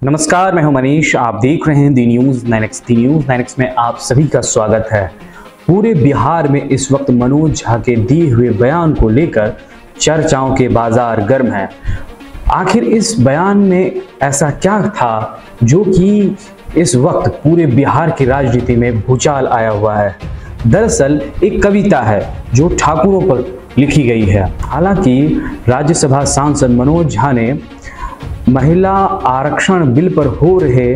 नमस्कार, मैं हूं मनीष। आप देख रहे हैं दी न्यूज़ 9X। दी न्यूज़ 9X में आप सभी का स्वागत है। पूरे बिहार में इस वक्त मनोज झा के दिए हुए बयान को लेकर चर्चाओं के बाजार गर्म हैं। आखिर इस बयान में ऐसा क्या था जो कि इस वक्त पूरे बिहार की राजनीति में भूचाल आया हुआ है? दरअसल एक कविता है जो ठाकुरों पर लिखी गई है। हालांकि राज्यसभा सांसद मनोज झा ने महिला आरक्षण बिल पर हो रहे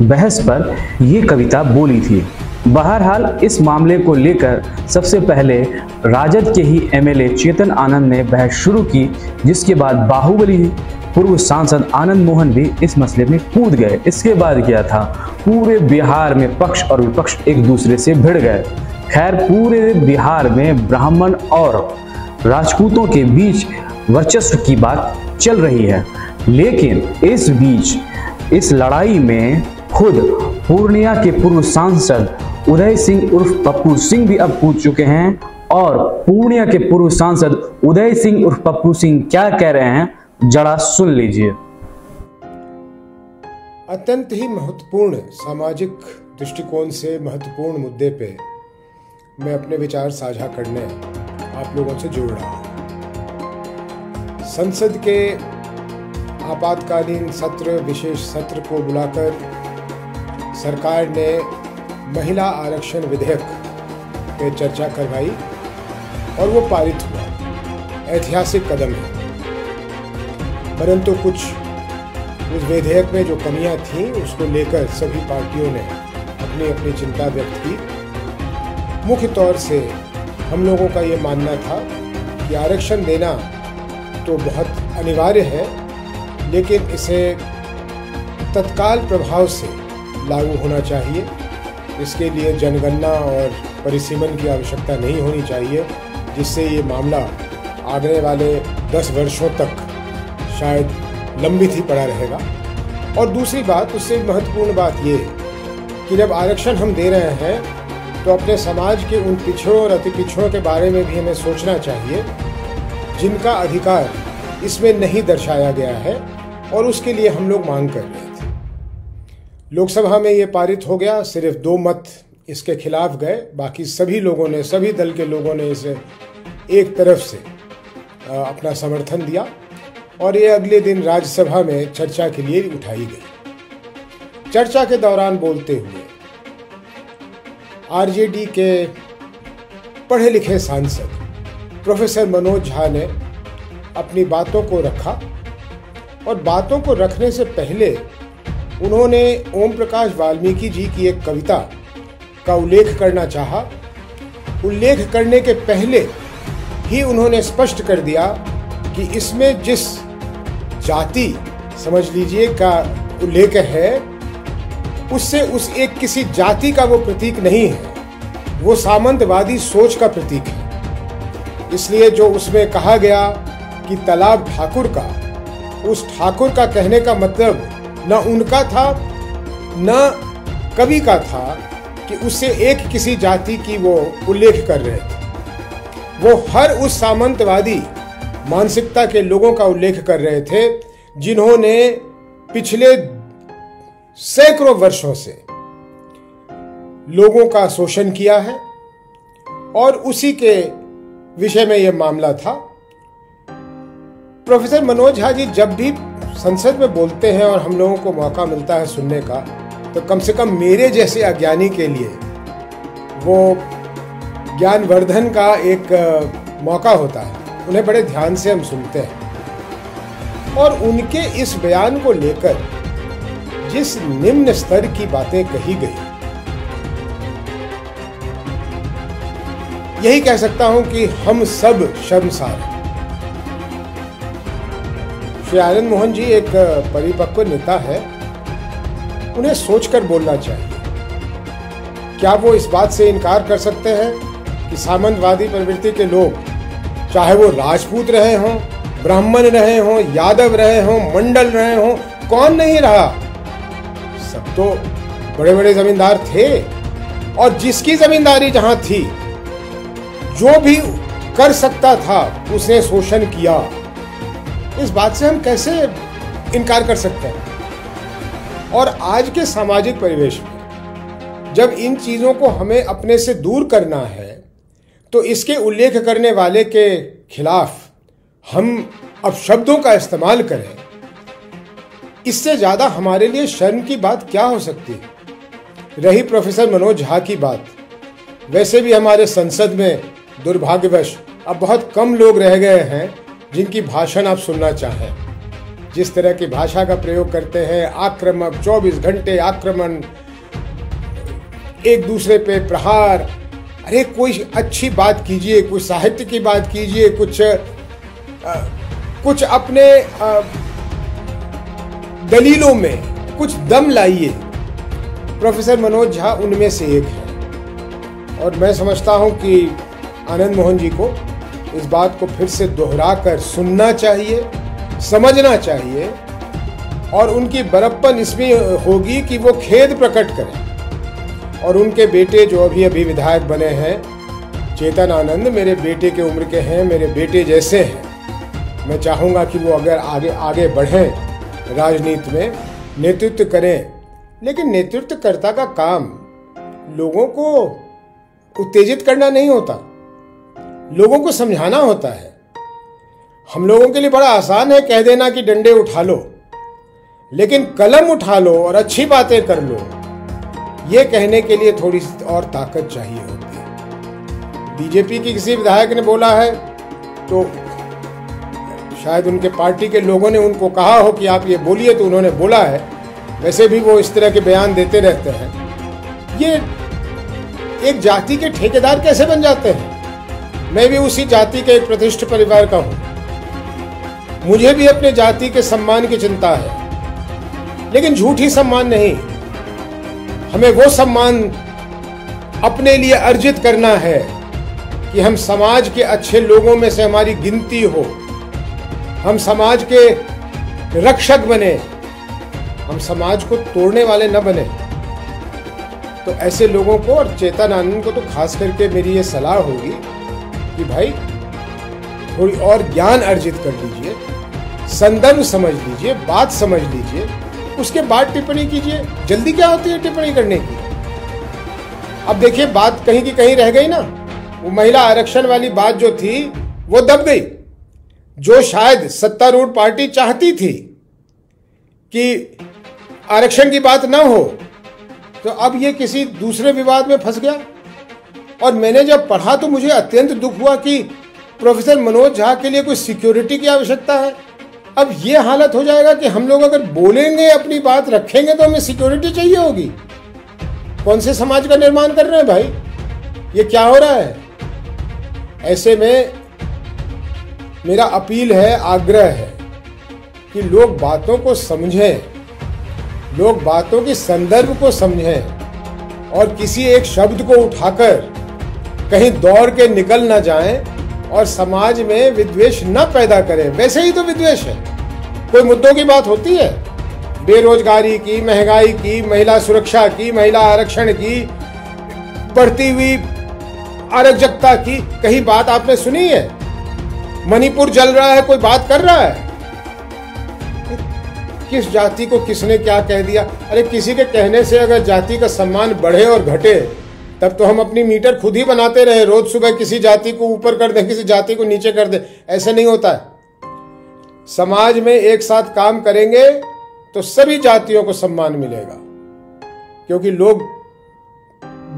बहस पर यह कविता बोली थी। बहरहाल इस मामले को लेकर सबसे पहले राजद के ही एमएलए चेतन आनंद ने बहस शुरू की, जिसके बाद बाहुबली पूर्व सांसद आनंद मोहन भी इस मसले में कूद गए। इसके बाद क्या था, पूरे बिहार में पक्ष और विपक्ष एक दूसरे से भिड़ गए। खैर, पूरे बिहार में ब्राह्मण और राजपूतों के बीच वर्चस्व की बात चल रही है, लेकिन इस बीच इस लड़ाई में खुद पूर्णिया के पूर्व सांसद उदय सिंह उर्फ पप्पू सिंह भी अब कूद चुके हैं। और पूर्णिया के पूर्व सांसद उदय सिंह उर्फ पप्पू सिंह क्या कह रहे हैं, जरा सुन लीजिए। अत्यंत ही महत्वपूर्ण सामाजिक दृष्टिकोण से महत्वपूर्ण मुद्दे पे मैं अपने विचार साझा करने आप लोगों से जुड़ रहा हूँ। संसद के आपातकालीन सत्र, विशेष सत्र को बुलाकर सरकार ने महिला आरक्षण विधेयक पे चर्चा करवाई और वो पारित हुआ। ऐतिहासिक कदम है, परंतु कुछ उस विधेयक में जो कमियां थीं उसको लेकर सभी पार्टियों ने अपनी अपनी चिंता व्यक्त की। मुख्य तौर से हम लोगों का ये मानना था कि आरक्षण देना तो बहुत अनिवार्य है, लेकिन इसे तत्काल प्रभाव से लागू होना चाहिए। इसके लिए जनगणना और परिसीमन की आवश्यकता नहीं होनी चाहिए, जिससे ये मामला आने वाले 10 वर्षों तक शायद लंबित ही पड़ा रहेगा। और दूसरी बात, उससे महत्वपूर्ण बात ये कि जब आरक्षण हम दे रहे हैं तो अपने समाज के उन पिछड़ों और अति पिछड़ों के बारे में भी हमें सोचना चाहिए जिनका अधिकार इसमें नहीं दर्शाया गया है, और उसके लिए हम लोग मांग कर रहे थे। लोकसभा में ये पारित हो गया, सिर्फ 2 मत इसके खिलाफ गए, बाकी सभी लोगों ने, सभी दल के लोगों ने इसे एक तरफ से अपना समर्थन दिया और ये अगले दिन राज्यसभा में चर्चा के लिए उठाई गई। चर्चा के दौरान बोलते हुए आरजेडी के पढ़े लिखे सांसद प्रोफेसर मनोज झा ने अपनी बातों को रखा, और बातों को रखने से पहले उन्होंने ओम प्रकाश वाल्मीकि जी की एक कविता का उल्लेख करना चाहा। उल्लेख करने के पहले ही उन्होंने स्पष्ट कर दिया कि इसमें जिस जाति, समझ लीजिए, का उल्लेख है उससे उस एक किसी जाति का वो प्रतीक नहीं है, वो सामंतवादी सोच का प्रतीक है। इसलिए जो उसमें कहा गया कि तालाब ठाकुर का, उस ठाकुर का कहने का मतलब न उनका था न कवि का था कि उससे एक किसी जाति की वो उल्लेख कर रहे थे। वो हर उस सामंतवादी मानसिकता के लोगों का उल्लेख कर रहे थे जिन्होंने पिछले सैकड़ों वर्षों से लोगों का शोषण किया है, और उसी के विषय में यह मामला था। प्रोफेसर मनोज झा जी जब भी संसद में बोलते हैं और हम लोगों को मौका मिलता है सुनने का, तो कम से कम मेरे जैसे अज्ञानी के लिए वो ज्ञानवर्धन का एक मौका होता है। उन्हें बड़े ध्यान से हम सुनते हैं, और उनके इस बयान को लेकर जिस निम्न स्तर की बातें कही गई, यही कह सकता हूं कि हम सब शर्मसार हैं। श्री आनंद मोहन जी एक परिपक्व नेता है, उन्हें सोचकर बोलना चाहिए। क्या वो इस बात से इनकार कर सकते हैं कि सामंतवादी प्रवृत्ति के लोग, चाहे वो राजपूत रहे हों, ब्राह्मण रहे हों, यादव रहे हों, मंडल रहे हों, कौन नहीं रहा, सब तो बड़े बड़े जमींदार थे, और जिसकी जमींदारी जहां थी, जो भी कर सकता था उसने शोषण किया। इस बात से हम कैसे इनकार कर सकते हैं? और आज के सामाजिक परिवेश में जब इन चीज़ों को हमें अपने से दूर करना है तो इसके उल्लेख करने वाले के खिलाफ हम अपशब्दों का इस्तेमाल करें, इससे ज़्यादा हमारे लिए शर्म की बात क्या हो सकती है। रही प्रोफेसर मनोज झा की बात, वैसे भी हमारे संसद में दुर्भाग्यवश अब बहुत कम लोग रह गए हैं जिनकी भाषण आप सुनना चाहें। जिस तरह की भाषा का प्रयोग करते हैं, आक्रामक, 24 घंटे आक्रमण, एक दूसरे पे प्रहार। अरे कोई अच्छी बात कीजिए, कोई साहित्य की बात कीजिए, कुछ अपने दलीलों में कुछ दम लाइए। प्रोफेसर मनोज झा उनमें से एक है और मैं समझता हूं कि आनंद मोहन जी को इस बात को फिर से दोहराकर सुनना चाहिए, समझना चाहिए और उनकी बड़प्पन इसमें होगी कि वो खेद प्रकट करें। और उनके बेटे जो अभी विधायक बने हैं, चेतन आनंद, मेरे बेटे के उम्र के हैं, मेरे बेटे जैसे हैं। मैं चाहूँगा कि वो अगर आगे बढ़ें, राजनीति में नेतृत्व करें, लेकिन नेतृत्वकर्ता का काम लोगों को उत्तेजित करना नहीं होता, लोगों को समझाना होता है। हम लोगों के लिए बड़ा आसान है कह देना कि डंडे उठा लो, लेकिन कलम उठा लो और अच्छी बातें कर लो, ये कहने के लिए थोड़ी सी और ताकत चाहिए होती है। बीजेपी की किसी विधायक ने बोला है तो शायद उनके पार्टी के लोगों ने उनको कहा हो कि आप ये बोलिए, तो उन्होंने बोला है। वैसे भी वो इस तरह के बयान देते रहते हैं। ये एक जाति के ठेकेदार कैसे बन जाते हैं? मैं भी उसी जाति के एक प्रतिष्ठित परिवार का हूं, मुझे भी अपने जाति के सम्मान की चिंता है, लेकिन झूठी सम्मान नहीं। हमें वो सम्मान अपने लिए अर्जित करना है कि हम समाज के अच्छे लोगों में से हमारी गिनती हो, हम समाज के रक्षक बने, हम समाज को तोड़ने वाले न बने। तो ऐसे लोगों को और चेतन आनंद को तो खास करके मेरी ये सलाह होगी कि भाई थोड़ी और ज्ञान अर्जित कर लीजिए, संदर्भ समझ लीजिए, बात समझ लीजिए, उसके बाद टिप्पणी कीजिए। जल्दी क्या होती है टिप्पणी करने की? अब देखिए बात कहीं की कहीं रह गई ना, वो महिला आरक्षण वाली बात जो थी वो दब गई। जो शायद सत्तारूढ़ पार्टी चाहती थी कि आरक्षण की बात ना हो, तो अब ये किसी दूसरे विवाद में फंस गया। और मैंने जब पढ़ा तो मुझे अत्यंत दुख हुआ कि प्रोफेसर मनोज झा के लिए कोई सिक्योरिटी की आवश्यकता है। अब ये हालत हो जाएगा कि हम लोग अगर बोलेंगे, अपनी बात रखेंगे, तो हमें सिक्योरिटी चाहिए होगी। कौन से समाज का निर्माण कर रहे हैं भाई? ये क्या हो रहा है? ऐसे में मेरा अपील है, आग्रह है कि लोग बातों को समझें, लोग बातों के संदर्भ को समझें और किसी एक शब्द को उठाकर कहीं दौड़ के निकल ना जाएं और समाज में विद्वेष न पैदा करें। वैसे ही तो विद्वेष है। कोई मुद्दों की बात होती है, बेरोजगारी की, महंगाई की, महिला सुरक्षा की, महिला आरक्षण की, बढ़ती हुई अराजकता की, कहीं बात आपने सुनी है? मणिपुर जल रहा है, कोई बात कर रहा है? किस जाति को किसने क्या कह दिया? अरे किसी के कहने से अगर जाति का सम्मान बढ़े और घटे, तब तो हम अपनी मीटर खुद ही बनाते रहे, रोज सुबह किसी जाति को ऊपर कर दें, किसी जाति को नीचे कर दें। ऐसे नहीं होता है। समाज में एक साथ काम करेंगे तो सभी जातियों को सम्मान मिलेगा, क्योंकि लोग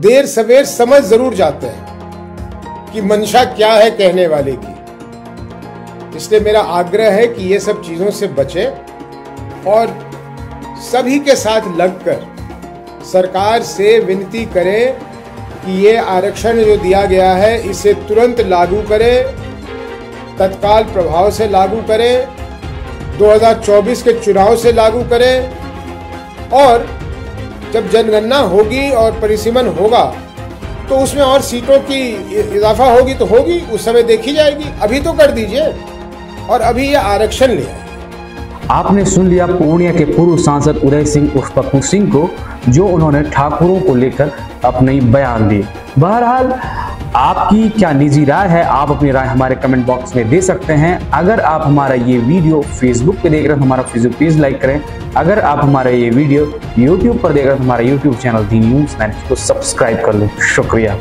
देर सवेर समझ जरूर जाते हैं कि मंशा क्या है कहने वाले की। इसलिए मेरा आग्रह है कि ये सब चीजों से बचें और सभी के साथ लगकर सरकार से विनती करें कि ये आरक्षण जो दिया गया है इसे तुरंत लागू करें, तत्काल प्रभाव से लागू करें, 2024 के चुनाव से लागू करें, और जब जनगणना होगी और परिसीमन होगा तो उसमें और सीटों की इजाफा होगी तो होगी, उस समय देखी जाएगी। अभी तो कर दीजिए और अभी ये आरक्षण ले आइए। आपने सुन लिया पूर्णिया के पूर्व सांसद उदय सिंह उर्फ पप्पू सिंह को, जो उन्होंने ठाकुरों को लेकर अपने बयान दिए। बहरहाल आपकी क्या निजी राय है, आप अपनी राय हमारे कमेंट बॉक्स में दे सकते हैं। अगर आप हमारा ये वीडियो फेसबुक पे देख रहे हैं तो हमारा फेसबुक पेज लाइक करें। अगर आप हमारा ये वीडियो यूट्यूब पर देख रहे हैं तो हमारा यूट्यूब चैनल दी न्यूज़ 9 को सब्सक्राइब कर लें। शुक्रिया।